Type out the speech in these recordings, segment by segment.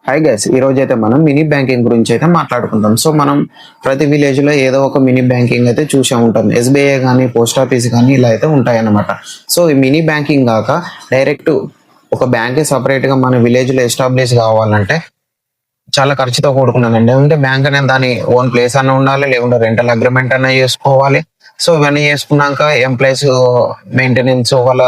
Hi guys, ఈ రోజు అయితే మనం మినీ బ్యాంకింగ్ గురించి అయితే మాట్లాడుకుందాం. సో మనం ప్రతి విలేజ్ లో ఏదో ఒక మినీ బ్యాంకింగ్ అయితే చూసే ఉంటాం. ఎస్బీఐ కానీ పోస్ట్ ఆఫీస్ కానీ ఇలా అయితే ఉంటాయన్నమాట. సో ఈ మినీ బ్యాంకింగ్ కాక డైరెక్ట్ ఒక బ్యాంక్ సపరేట్ గా మన విలేజ్ లో ఎస్టాబ్లిష్ కావాలంటే చాలా ఖర్చుతో కూడుకున్నదండి. అంటే బ్యాంక్ అనేది దాని ఓన్ ప్లేస్ అన్న ఉండాలి, లేకుంటే రెంటల్ అగ్రిమెంట్ అన్న చేసుకోవాలి. సో ఇవన్నీ చేసుకున్నాక ఎంప్లాయీస్ మెయింటెనెన్స్, వాళ్ళ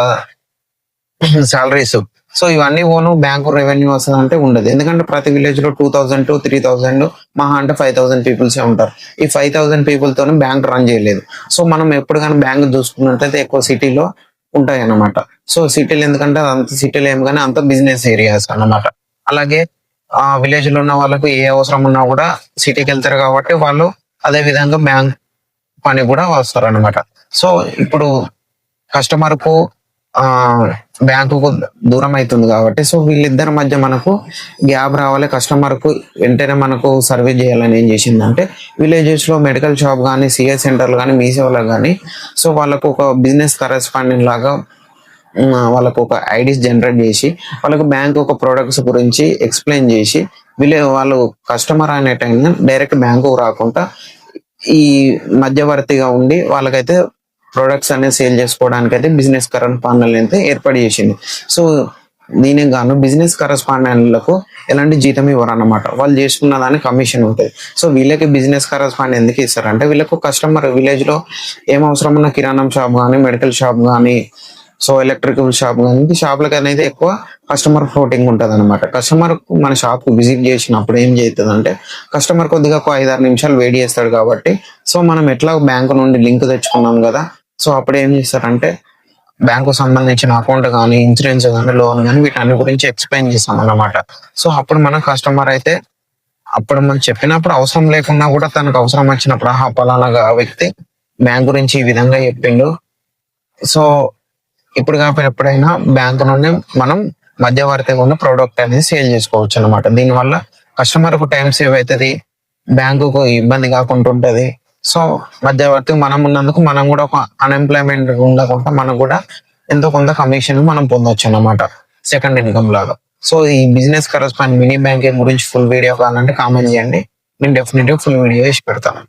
సాలరీస్, సో ఇవన్నీ ఓను బ్యాంకు రెవెన్యూ వస్తుంది అంటే ఉండదు. ఎందుకంటే ప్రతి విలేజ్ లో 2000 to 3000 మహా అంటే 5000 పీపుల్స్ ఉంటారు. ఈ 5000 పీపుల్ తోనే బ్యాంక్ రన్ చేయలేదు. సో మనం ఎప్పుడు కానీ బ్యాంక్ చూసుకున్నట్లయితే ఎక్కువ సిటీలో ఉంటాయి అన్నమాట. సో సిటీలు ఎందుకంటే అంత సిటీలో ఏం కానీ అంత బిజినెస్ ఏరియాస్ అన్నమాట. అలాగే ఆ విలేజ్ లో ఉన్న వాళ్ళకు ఏ అవసరం ఉన్నా కూడా సిటీకి వెళ్తారు కాబట్టి వాళ్ళు అదే విధంగా బ్యాంక్ పని కూడా వస్తారు అన్నమాట. సో ఇప్పుడు కస్టమర్ కు ఆ బ్యాంకుకు దూరం అవుతుంది కాబట్టి సో వీళ్ళిద్దరి మధ్య మనకు గ్యాప్ రావాలి. కస్టమర్ కు వెంటనే మనకు సర్వీస్ చేయాలని ఏం చేసిందంటే విలేజెస్ లో మెడికల్ షాప్ కానీ, సిఎస్ సెంటర్లు కానీ, మీ సేవలకు కానీ సో వాళ్ళకు ఒక బిజినెస్ కరెస్పాండెంట్ లాగా వాళ్ళకు ఒక ఐడీస్ జనరేట్ చేసి వాళ్ళకు బ్యాంక్ ఒక ప్రొడక్ట్స్ గురించి ఎక్స్ప్లెయిన్ చేసి వాళ్ళు కస్టమర్ అనే టైం డైరెక్ట్ బ్యాంకు రాకుండా ఈ మధ్యవర్తిగా ఉండి వాళ్ళకైతే ప్రొడక్ట్స్ అనేది సేల్ చేసుకోవడానికి అయితే బిజినెస్ కరెస్పాండెంట్ అయితే ఏర్పాటు చేసింది. సో దీనికి గాను బిజినెస్ కరెస్పాండెంట్లకు ఎలాంటి జీతం ఇవ్వరు అన్నమాట. వాళ్ళు చేసుకున్న దానికి కమిషన్ ఉంటుంది. సో వీళ్ళకి బిజినెస్ కరెస్పాండెంట్ ఎందుకు ఇస్తారంటే వీళ్ళకు కస్టమర్ విలేజ్ లో ఏం అవసరం ఉన్న కిరాణం షాప్ కానీ, మెడికల్ షాప్ కానీ, సో ఎలక్ట్రికల్ షాప్ కానీ షాప్లకి అనేది ఎక్కువ కస్టమర్ ఫ్లోటింగ్ ఉంటుంది అనమాట. కస్టమర్ మన షాప్ కు విజిట్ చేసినప్పుడు ఏం చేస్తుంది అంటే కస్టమర్ కొద్దిగా ఒక 5-6 నిమిషాలు వెయిట్ చేస్తాడు కాబట్టి సో మనం ఎట్లా బ్యాంకు నుండి లింక్ తెచ్చుకున్నాం కదా, సో అప్పుడు ఏం చేస్తారంటే బ్యాంకు సంబంధించిన అకౌంట్ కానీ, ఇన్సూరెన్స్ కానీ, లోన్ కానీ వీటన్ని గురించి ఎక్స్ప్లెయిన్ చేస్తాం అన్నమాట. సో అప్పుడు మన కస్టమర్ అయితే అప్పుడు మనం చెప్పినప్పుడు అవసరం లేకున్నా కూడా తనకు అవసరం వచ్చినప్పుడు పలానా వ్యక్తి బ్యాంక్ గురించి ఈ విధంగా చెప్పిండు, సో ఇప్పుడు కాకపోతే ఎప్పుడైనా బ్యాంకు నుండి మనం మధ్యవర్తిగా ఉన్న ప్రోడక్ట్ అనేది సేల్ చేసుకోవచ్చు అనమాట. దీనివల్ల కస్టమర్ కు టైం సేవ్ అవుతుంది, బ్యాంకుకు ఇబ్బంది కాకుండా ఉంటది. సో మధ్యవర్తి మనం ఉన్నందుకు మనం కూడా ఒక అన్ఎంప్లాయ్మెంట్ ఉండకుండా మనం కూడా ఎంతో కొంత కమిషన్ మనం పొందొచ్చు అనమాట, సెకండ్ ఇన్కమ్ లాగా. సో ఈ బిజినెస్ కరెస్పాండెంట్ మినీ బ్యాంకింగ్ గురించి ఫుల్ వీడియో కావాలంటే కామెంట్ చేయండి, నేను డెఫినెట్గా ఫుల్ వీడియో చేసి పెడతాను.